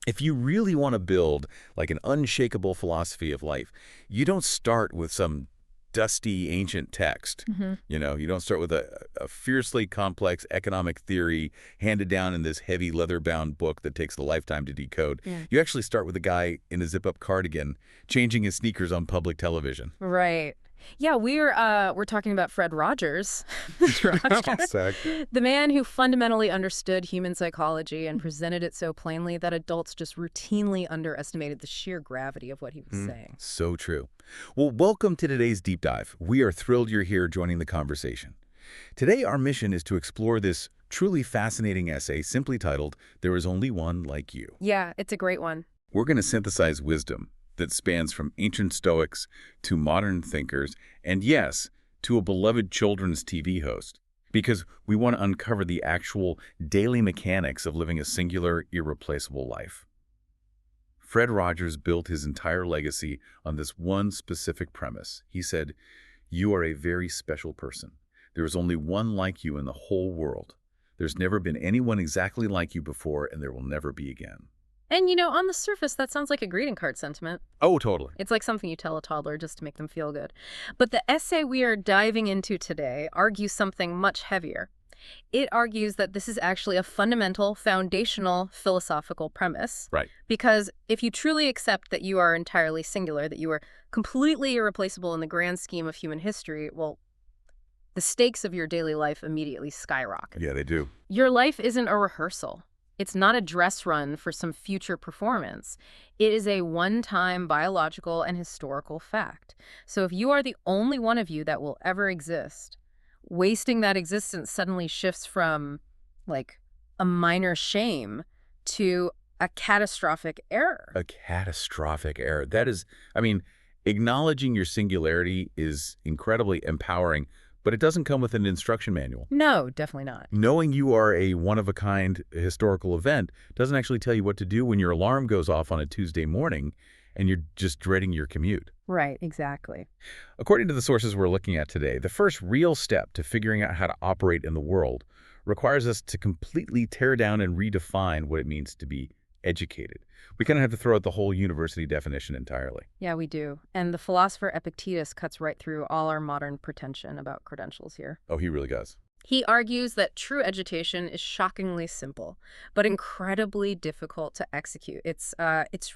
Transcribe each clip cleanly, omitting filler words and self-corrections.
If you really want to build like an unshakable philosophy of life, you don't start with some dusty ancient text. Hmm. You don't start with a fiercely complex economic theory handed down in this heavy leather-bound book that takes a lifetime to decode. Yeah. You actually start with a guy in a zip-up cardigan changing his sneakers on public television. Right. Yeah, we're talking about Fred Rogers. Rogers. Exactly. The man who fundamentally understood human psychology and presented it so plainly that adults just routinely underestimated the sheer gravity of what he was saying. So true. Well, welcome to today's deep dive. We are thrilled you're here joining the conversation. Today, our mission is to explore this truly fascinating essay simply titled, "There is Only One Like You." Yeah, it's a great one. We're going to synthesize wisdom that spans from ancient Stoics to modern thinkers, and yes, to a beloved children's TV host, because we want to uncover the actual daily mechanics of living a singular, irreplaceable life. Fred Rogers built his entire legacy on this one specific premise. He said, "You are a very special person. There is only one like you in the whole world. There's never been anyone exactly like you before, and there will never be again." And, on the surface, that sounds like a greeting card sentiment. Oh, totally. It's like something you tell a toddler just to make them feel good. But the essay we are diving into today argues something much heavier. It argues that this is actually a fundamental, foundational philosophical premise. Right. Because if you truly accept that you are entirely singular, that you are completely irreplaceable in the grand scheme of human history, well, the stakes of your daily life immediately skyrocket. Yeah, they do. Your life isn't a rehearsal. It's not a dress run for some future performance. It is a one-time biological and historical fact. So if you are the only one of you that will ever exist, wasting that existence suddenly shifts from, like, a minor shame to a catastrophic error. A catastrophic error. That is, acknowledging your singularity is incredibly empowering, but it doesn't come with an instruction manual. No, definitely not. Knowing you are a one-of-a-kind historical event doesn't actually tell you what to do when your alarm goes off on a Tuesday morning and you're just dreading your commute. Right, exactly. According to the sources we're looking at today, the first real step to figuring out how to operate in the world requires us to completely tear down and redefine what it means to be educated. We kind of have to throw out the whole university definition entirely. Yeah, we do. And the philosopher Epictetus cuts right through all our modern pretension about credentials here. Oh, he really does. He argues that true education is shockingly simple, but incredibly difficult to execute. It's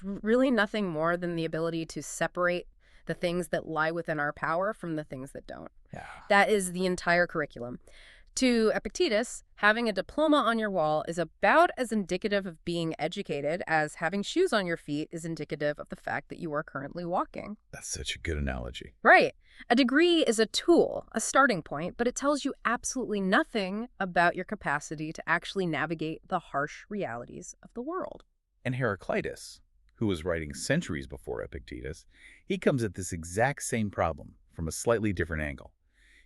really nothing more than the ability to separate the things that lie within our power from the things that don't. Yeah. That is the entire curriculum. To Epictetus, having a diploma on your wall is about as indicative of being educated as having shoes on your feet is indicative of the fact that you are currently walking. That's such a good analogy. Right. A degree is a tool, a starting point, but it tells you absolutely nothing about your capacity to actually navigate the harsh realities of the world. And Heraclitus, who was writing centuries before Epictetus, he comes at this exact same problem from a slightly different angle.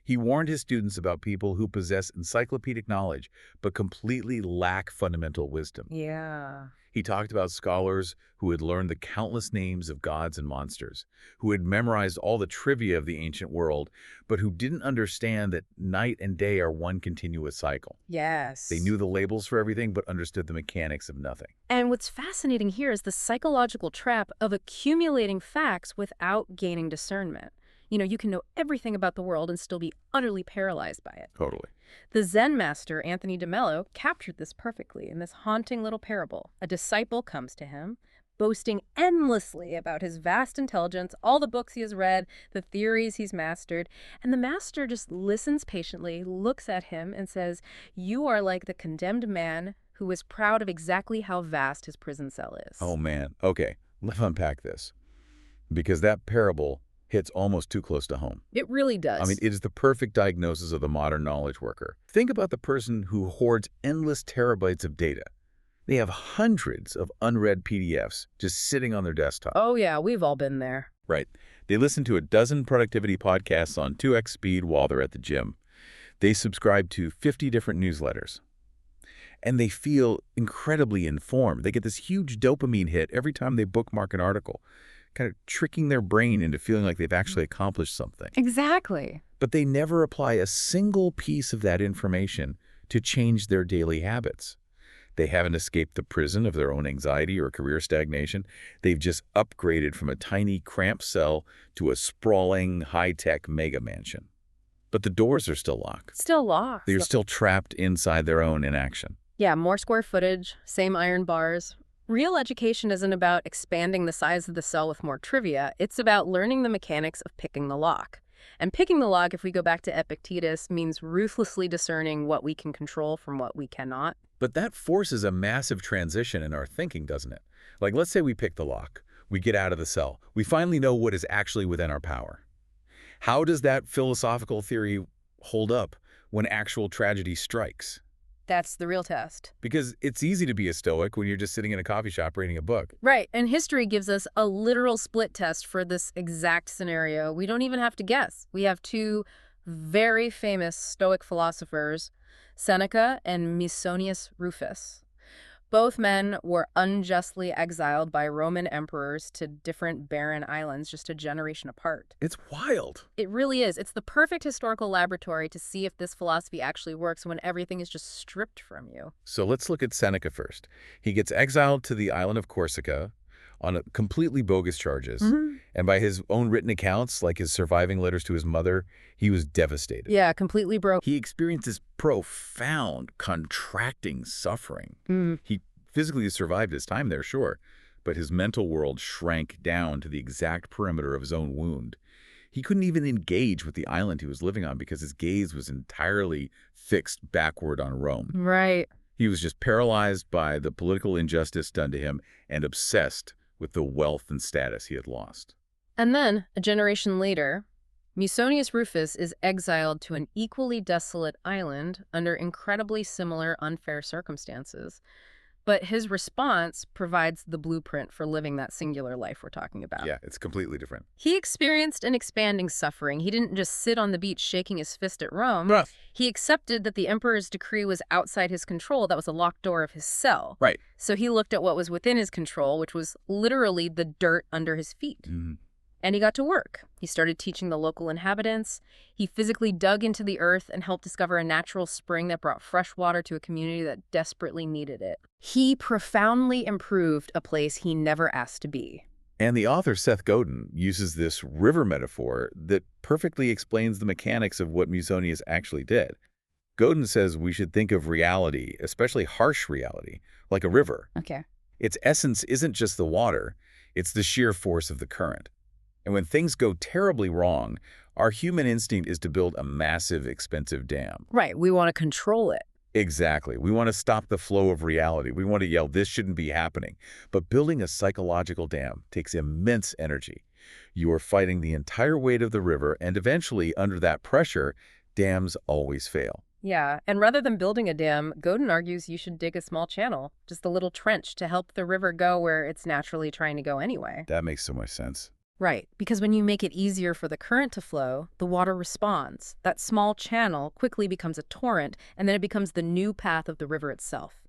He warned his students about people who possess encyclopedic knowledge but completely lack fundamental wisdom. Yeah. He talked about scholars who had learned the countless names of gods and monsters, who had memorized all the trivia of the ancient world, but who didn't understand that night and day are one continuous cycle. Yes. They knew the labels for everything but understood the mechanics of nothing. And what's fascinating here is the psychological trap of accumulating facts without gaining discernment. You can know everything about the world and still be utterly paralyzed by it. Totally. The Zen master, Anthony de Mello, captured this perfectly in this haunting little parable. A disciple comes to him, boasting endlessly about his vast intelligence, all the books he has read, the theories he's mastered, and the master just listens patiently, looks at him, and says, "You are like the condemned man who is proud of exactly how vast his prison cell is." Oh, man. Okay, let's unpack this. Because that parable hits almost too close to home. It really does. It is the perfect diagnosis of the modern knowledge worker. Think about the person who hoards endless terabytes of data. They have hundreds of unread PDFs just sitting on their desktop. Oh, yeah, we've all been there. Right. They listen to a dozen productivity podcasts on 2x speed while they're at the gym. They subscribe to 50 different newsletters. And they feel incredibly informed. They get this huge dopamine hit every time they bookmark an article, kind of tricking their brain into feeling like they've actually accomplished something. Exactly. But they never apply a single piece of that information to change their daily habits. They haven't escaped the prison of their own anxiety or career stagnation. They've just upgraded from a tiny, cramped cell to a sprawling, high-tech mega mansion. But the doors are still locked. Still locked. They're still trapped inside their own inaction. Yeah, more square footage, same iron bars. Real education isn't about expanding the size of the cell with more trivia. It's about learning the mechanics of picking the lock. And picking the lock, if we go back to Epictetus, means ruthlessly discerning what we can control from what we cannot. But that forces a massive transition in our thinking, doesn't it? Like, let's say we pick the lock. We get out of the cell. We finally know what is actually within our power. How does that philosophical theory hold up when actual tragedy strikes? That's the real test. Because it's easy to be a stoic when you're just sitting in a coffee shop reading a book. Right, and history gives us a literal split test for this exact scenario. We don't even have to guess. We have two very famous Stoic philosophers, Seneca and Musonius Rufus. Both men were unjustly exiled by Roman emperors to different barren islands just a generation apart. It's wild. It really is. It's the perfect historical laboratory to see if this philosophy actually works when everything is just stripped from you. So let's look at Seneca first. He gets exiled to the island of Corsica on completely bogus charges. And by his own written accounts, like his surviving letters to his mother, he was devastated. Yeah, completely broke. He experienced this profound, contracting suffering. He physically survived his time there, sure, but his mental world shrank down to the exact perimeter of his own wound. He couldn't even engage with the island he was living on because his gaze was entirely fixed backward on Rome. Right. He was just paralyzed by the political injustice done to him and obsessed with the wealth and status he had lost. And then, a generation later, Musonius Rufus is exiled to an equally desolate island under incredibly similar unfair circumstances. But his response provides the blueprint for living that singular life we're talking about. Yeah, it's completely different. He experienced an expanding suffering. He didn't just sit on the beach shaking his fist at Rome. He accepted that the emperor's decree was outside his control. That was a locked door of his cell. Right. So he looked at what was within his control, which was literally the dirt under his feet. And he got to work. He started teaching the local inhabitants. He physically dug into the earth and helped discover a natural spring that brought fresh water to a community that desperately needed it. He profoundly improved a place he never asked to be. And the author Seth Godin uses this river metaphor that perfectly explains the mechanics of what Musonius actually did. Godin says we should think of reality, especially harsh reality, like a river. Okay. Its essence isn't just the water, it's the sheer force of the current. And when things go terribly wrong, our human instinct is to build a massive, expensive dam. Right. We want to control it. Exactly. We want to stop the flow of reality. We want to yell, this shouldn't be happening. But building a psychological dam takes immense energy. You are fighting the entire weight of the river, and eventually, under that pressure, dams always fail. Yeah, and rather than building a dam, Godin argues you should dig a small channel, just a little trench to help the river go where it's naturally trying to go anyway. That makes so much sense. Right, because when you make it easier for the current to flow, the water responds. That small channel quickly becomes a torrent, and then it becomes the new path of the river itself.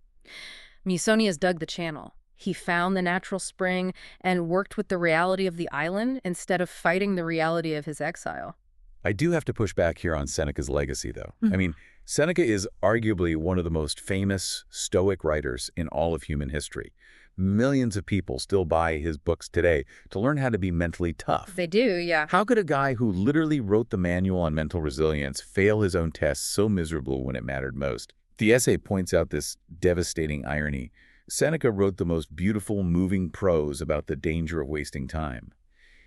Musonius dug the channel. He found the natural spring and worked with the reality of the island instead of fighting the reality of his exile. I do have to push back here on Seneca's legacy, though. I mean, Seneca is arguably one of the most famous Stoic writers in all of human history. Millions of people still buy his books today to learn how to be mentally tough. They do, yeah. How could a guy who literally wrote the manual on mental resilience fail his own tests so miserably when it mattered most? The essay points out this devastating irony. Seneca wrote the most beautiful, moving prose about the danger of wasting time.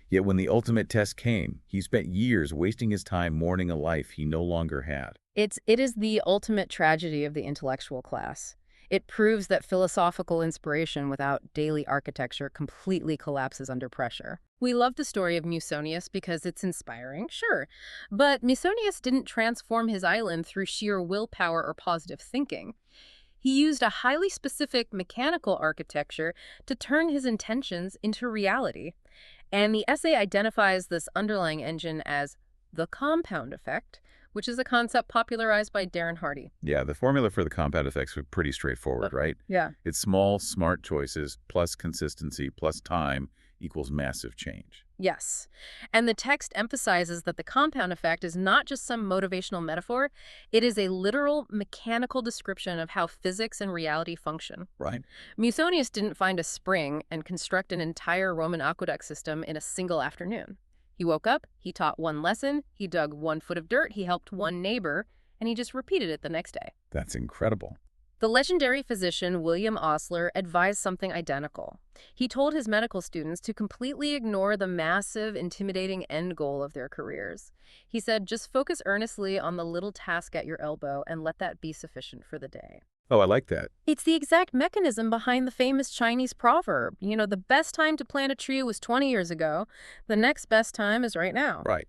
Yet when the ultimate test came, he spent years wasting his time mourning a life he no longer had. It is the ultimate tragedy of the intellectual class. It proves that philosophical inspiration without daily architecture completely collapses under pressure. We love the story of Musonius because it's inspiring, sure. But Musonius didn't transform his island through sheer willpower or positive thinking. He used a highly specific mechanical architecture to turn his intentions into reality. And the essay identifies this underlying engine as the compound effect, which is a concept popularized by Darren Hardy. Yeah, the formula for the compound effects was pretty straightforward, right? Yeah. It's small, smart choices plus consistency plus time equals massive change. Yes. And the text emphasizes that the compound effect is not just some motivational metaphor, it is a literal mechanical description of how physics and reality function. Right? Musonius didn't find a spring and construct an entire Roman aqueduct system in a single afternoon. He woke up, he taught one lesson, he dug 1 foot of dirt, he helped one neighbor, and he just repeated it the next day. That's incredible. The legendary physician William Osler advised something identical. He told his medical students to completely ignore the massive, intimidating end goal of their careers. He said, just focus earnestly on the little task at your elbow and let that be sufficient for the day. Oh, I like that. It's the exact mechanism behind the famous Chinese proverb. The best time to plant a tree was 20 years ago. The next best time is right now. Right.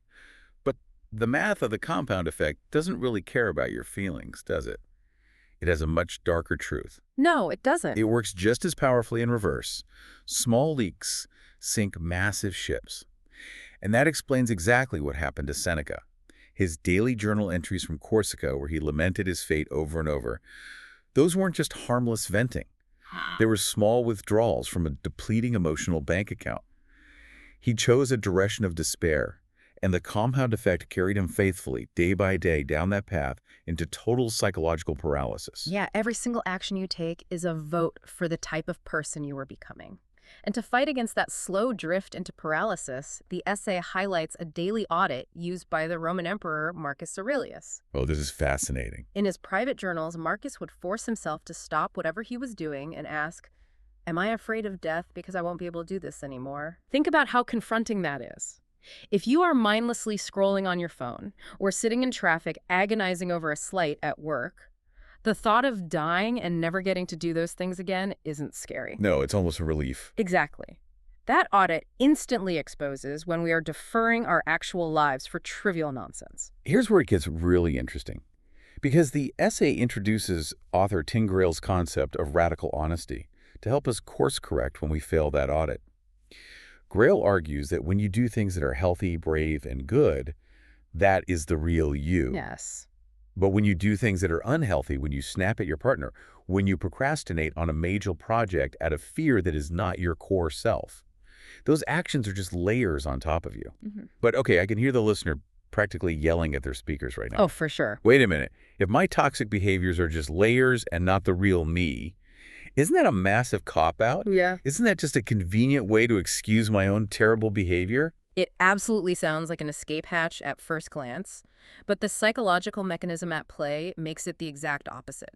But the math of the compound effect doesn't really care about your feelings, does it? It has a much darker truth. No, it doesn't. It works just as powerfully in reverse. Small leaks sink massive ships. And that explains exactly what happened to Seneca. His daily journal entries from Corsica, where he lamented his fate over and over, those weren't just harmless venting. They were small withdrawals from a depleting emotional bank account. He chose a direction of despair, and the compound effect carried him faithfully, day by day, down that path into total psychological paralysis. Yeah, every single action you take is a vote for the type of person you are becoming. And to fight against that slow drift into paralysis, the essay highlights a daily audit used by the Roman Emperor Marcus Aurelius. Oh, this is fascinating. In his private journals, Marcus would force himself to stop whatever he was doing and ask, am I afraid of death because I won't be able to do this anymore? Think about how confronting that is. If you are mindlessly scrolling on your phone or sitting in traffic agonizing over a slight at work, the thought of dying and never getting to do those things again isn't scary. No, it's almost a relief. Exactly. That audit instantly exposes when we are deferring our actual lives for trivial nonsense. Here's where it gets really interesting. Because the essay introduces author Tingrail's concept of radical honesty to help us course correct when we fail that audit. Grail argues that when you do things that are healthy, brave, and good, that is the real you. Yes. But when you do things that are unhealthy, when you snap at your partner, when you procrastinate on a major project out of fear that is not your core self, those actions are just layers on top of you. But okay, I can hear the listener practically yelling at their speakers right now. Oh, for sure. Wait a minute. If my toxic behaviors are just layers and not the real me, isn't that a massive cop-out? Yeah. Isn't that just a convenient way to excuse my own terrible behavior? It absolutely sounds like an escape hatch at first glance, but the psychological mechanism at play makes it the exact opposite.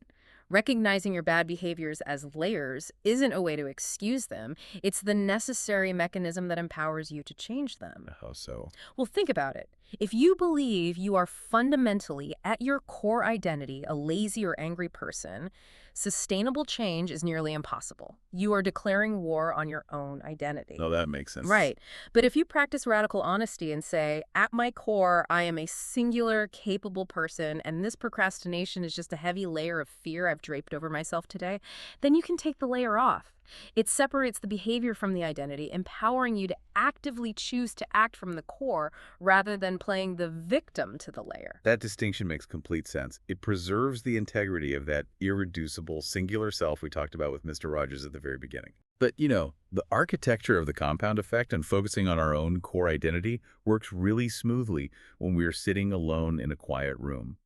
Recognizing your bad behaviors as layers isn't a way to excuse them. It's the necessary mechanism that empowers you to change them. How so? Well, think about it. If you believe you are fundamentally, at your core identity, a lazy or angry person, sustainable change is nearly impossible. You are declaring war on your own identity. No, that makes sense. Right. But if you practice radical honesty and say, at my core, I am a singular, capable person, and this procrastination is just a heavy layer of fear I've draped over myself today, then you can take the layer off. It separates the behavior from the identity, empowering you to actively choose to act from the core rather than playing the victim to the layer. That distinction makes complete sense. It preserves the integrity of that irreducible, singular self we talked about with Mr. Rogers at the very beginning. But, the architecture of the compound effect and focusing on our own core identity works really smoothly when we are sitting alone in a quiet room.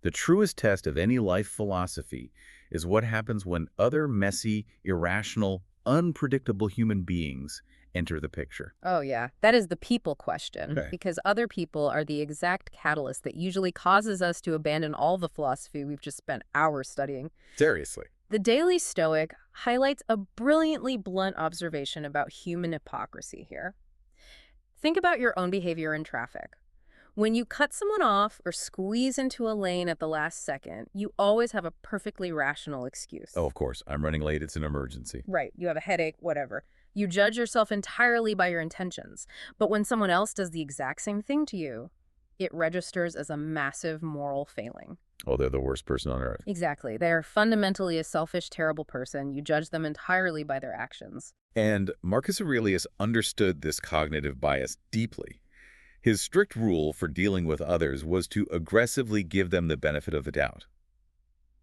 The truest test of any life philosophy is what happens when other messy, irrational, unpredictable human beings enter the picture. Oh, yeah. That is the people question, Okay. because other people are the exact catalyst that usually causes us to abandon all the philosophy we've just spent hours studying. Seriously. The Daily Stoic highlights a brilliantly blunt observation about human hypocrisy here. Think about your own behavior in traffic. When you cut someone off or squeeze into a lane at the last second, you always have a perfectly rational excuse. Oh, of course. I'm running late. It's an emergency. Right. You have a headache, whatever. You judge yourself entirely by your intentions. But when someone else does the exact same thing to you, it registers as a massive moral failing. Oh, they're the worst person on earth. Exactly. They are fundamentally a selfish, terrible person. You judge them entirely by their actions. And Marcus Aurelius understood this cognitive bias deeply. His strict rule for dealing with others was to aggressively give them the benefit of the doubt.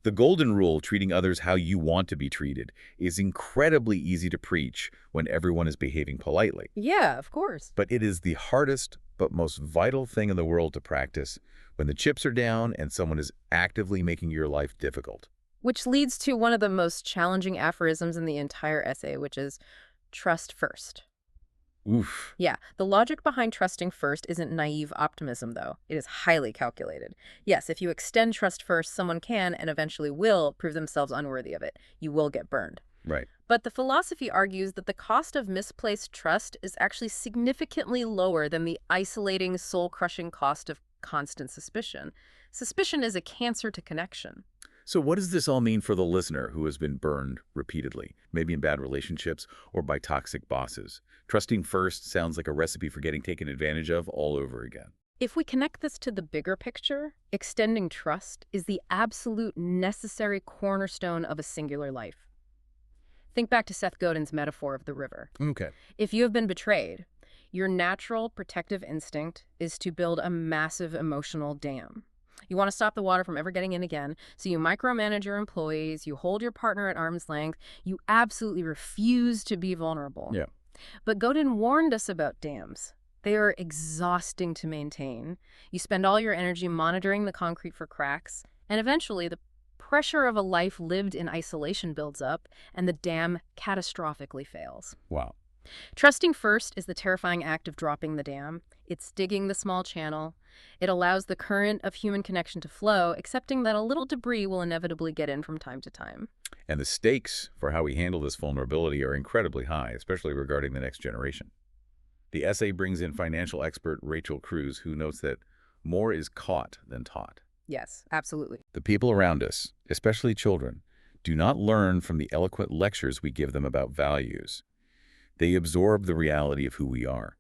The golden rule, treating others how you want to be treated, is incredibly easy to preach when everyone is behaving politely. Yeah, of course. But it is the hardest but most vital thing in the world to practice when the chips are down and someone is actively making your life difficult. Which leads to one of the most challenging aphorisms in the entire essay, which is trust first. Oof. Yeah, the logic behind trusting first isn't naive optimism, though. It is highly calculated. Yes, if you extend trust first, someone can and eventually will prove themselves unworthy of it. You will get burned. Right. But the philosophy argues that the cost of misplaced trust is actually significantly lower than the isolating, soul-crushing cost of constant suspicion. Suspicion is a cancer to connection. So what does this all mean for the listener who has been burned repeatedly, maybe in bad relationships or by toxic bosses? Trusting first sounds like a recipe for getting taken advantage of all over again. If we connect this to the bigger picture, extending trust is the absolute necessary cornerstone of a singular life. Think back to Seth Godin's metaphor of the river. Okay. If you have been betrayed, your natural protective instinct is to build a massive emotional dam. You want to stop the water from ever getting in again, so you micromanage your employees, you hold your partner at arm's length, you absolutely refuse to be vulnerable. Yeah. But Godin warned us about dams. They are exhausting to maintain. You spend all your energy monitoring the concrete for cracks, and eventually the pressure of a life lived in isolation builds up, and the dam catastrophically fails. Wow. Trusting first is the terrifying act of dropping the dam. It's digging the small channel. It allows the current of human connection to flow, accepting that a little debris will inevitably get in from time to time. And the stakes for how we handle this vulnerability are incredibly high, especially regarding the next generation. The essay brings in financial expert Rachel Cruz, who notes that more is caught than taught. Yes, absolutely. The people around us, especially children, do not learn from the eloquent lectures we give them about values. They absorb the reality of who we are.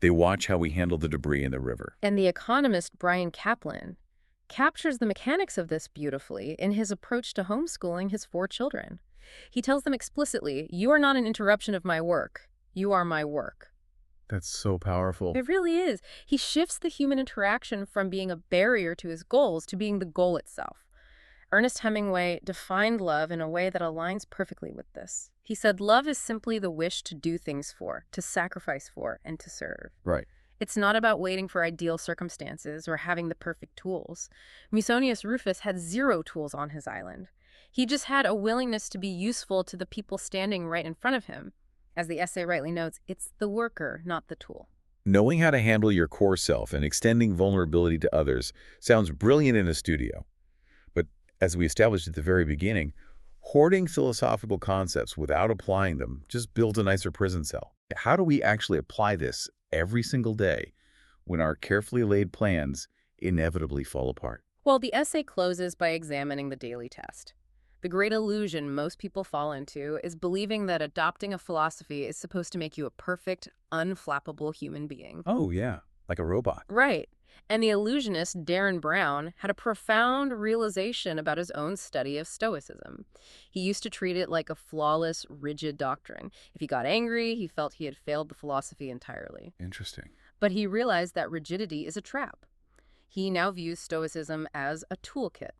They watch how we handle the debris in the river. And the economist Brian Kaplan captures the mechanics of this beautifully in his approach to homeschooling his 4 children. He tells them explicitly, "You are not an interruption of my work. You are my work." That's so powerful. It really is. He shifts the human interaction from being a barrier to his goals to being the goal itself. Ernest Hemingway defined love in a way that aligns perfectly with this. He said, "Love is simply the wish to do things for, to sacrifice for, and to serve." Right. It's not about waiting for ideal circumstances or having the perfect tools. Musonius Rufus had 0 tools on his island. He just had a willingness to be useful to the people standing right in front of him. As the essay rightly notes, it's the worker, not the tool. Knowing how to handle your core self and extending vulnerability to others sounds brilliant in a studio. But as we established at the very beginning, hoarding philosophical concepts without applying them just builds a nicer prison cell. How do we actually apply this every single day when our carefully laid plans inevitably fall apart? Well, the essay closes by examining the daily test. The great illusion most people fall into is believing that adopting a philosophy is supposed to make you a perfect, unflappable human being. Oh, yeah, like a robot. Right. And the illusionist Darren Brown had a profound realization about his own study of Stoicism. He used to treat it like a flawless, rigid doctrine. If he got angry, he felt he had failed the philosophy entirely. Interesting. But he realized that rigidity is a trap. He now views Stoicism as a toolkit.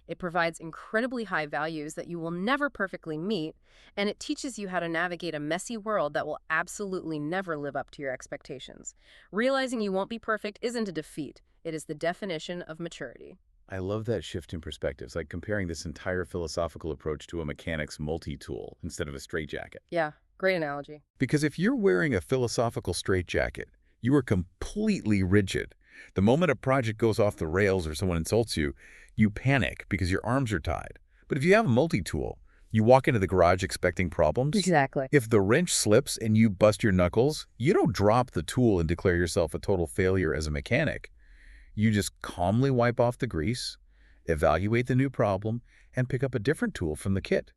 It provides incredibly high values that you will never perfectly meet, and it teaches you how to navigate a messy world that will absolutely never live up to your expectations. Realizing you won't be perfect isn't a defeat. It is the definition of maturity. I love that shift in perspectives, like comparing this entire philosophical approach to a mechanic's multi-tool instead of a straitjacket. Yeah, great analogy. Because if you're wearing a philosophical straitjacket, you are completely rigid. The moment a project goes off the rails or someone insults you, you panic because your arms are tied. But if you have a multi-tool, you walk into the garage expecting problems. Exactly. If the wrench slips and you bust your knuckles, you don't drop the tool and declare yourself a total failure as a mechanic. You just calmly wipe off the grease, evaluate the new problem, and pick up a different tool from the kit.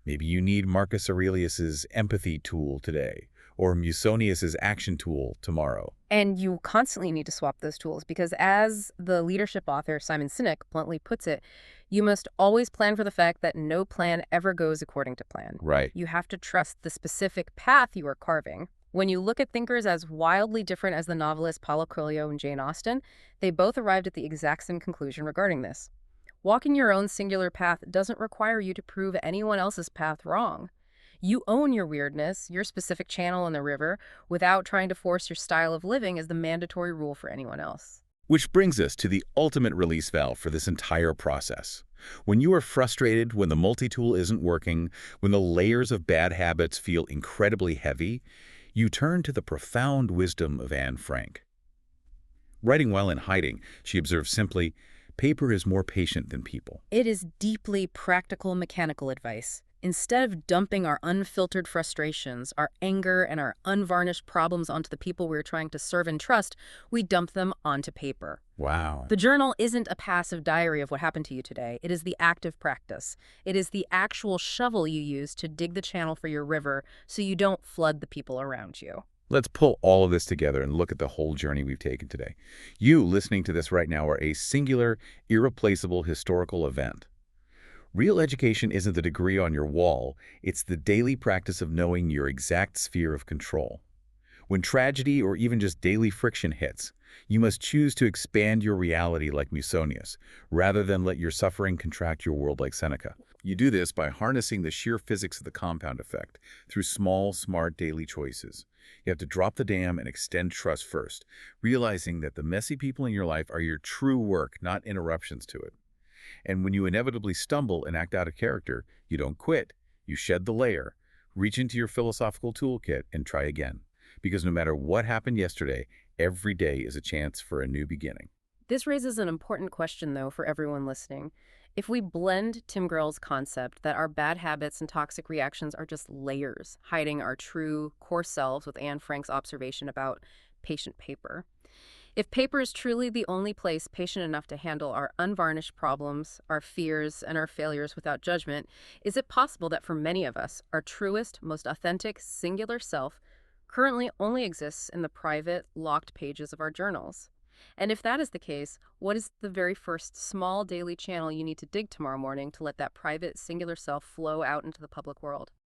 Maybe you need Marcus Aurelius's empathy tool today, or Musonius's action tool tomorrow. And you constantly need to swap those tools because, as the leadership author Simon Sinek bluntly puts it, you must always plan for the fact that no plan ever goes according to plan. Right. You have to trust the specific path you are carving. When you look at thinkers as wildly different as the novelists Paulo Coelho and Jane Austen, they both arrived at the exact same conclusion regarding this. Walking your own singular path doesn't require you to prove anyone else's path wrong. You own your weirdness, your specific channel in the river, without trying to force your style of living as the mandatory rule for anyone else. Which brings us to the ultimate release valve for this entire process. When you are frustrated, when the multi-tool isn't working, when the layers of bad habits feel incredibly heavy, you turn to the profound wisdom of Anne Frank. Writing while in hiding, she observes simply, paper is more patient than people. It is deeply practical mechanical advice. Instead of dumping our unfiltered frustrations, our anger, and our unvarnished problems onto the people we're trying to serve and trust, we dump them onto paper. Wow. The journal isn't a passive diary of what happened to you today. It is the active practice. It is the actual shovel you use to dig the channel for your river so you don't flood the people around you. Let's pull all of this together and look at the whole journey we've taken today. You, listening to this right now, are a singular, irreplaceable historical event. Real education isn't the degree on your wall, it's the daily practice of knowing your exact sphere of control. When tragedy or even just daily friction hits, you must choose to expand your reality like Musonius, rather than let your suffering contract your world like Seneca. You do this by harnessing the sheer physics of the compound effect through small, smart daily choices. You have to drop the dam and extend trust first, realizing that the messy people in your life are your true work, not interruptions to it. And when you inevitably stumble and act out of character, you don't quit. You shed the layer, reach into your philosophical toolkit, and try again. Because no matter what happened yesterday, every day is a chance for a new beginning. This raises an important question, though, for everyone listening. If we blend Tim Grohl's concept that our bad habits and toxic reactions are just layers, hiding our true core selves with Anne Frank's observation about patient paper, if paper is truly the only place patient enough to handle our unvarnished problems, our fears, and our failures without judgment, is it possible that for many of us, our truest, most authentic, singular self currently only exists in the private, locked pages of our journals? And if that is the case, what is the very first small daily channel you need to dig tomorrow morning to let that private, singular self flow out into the public world?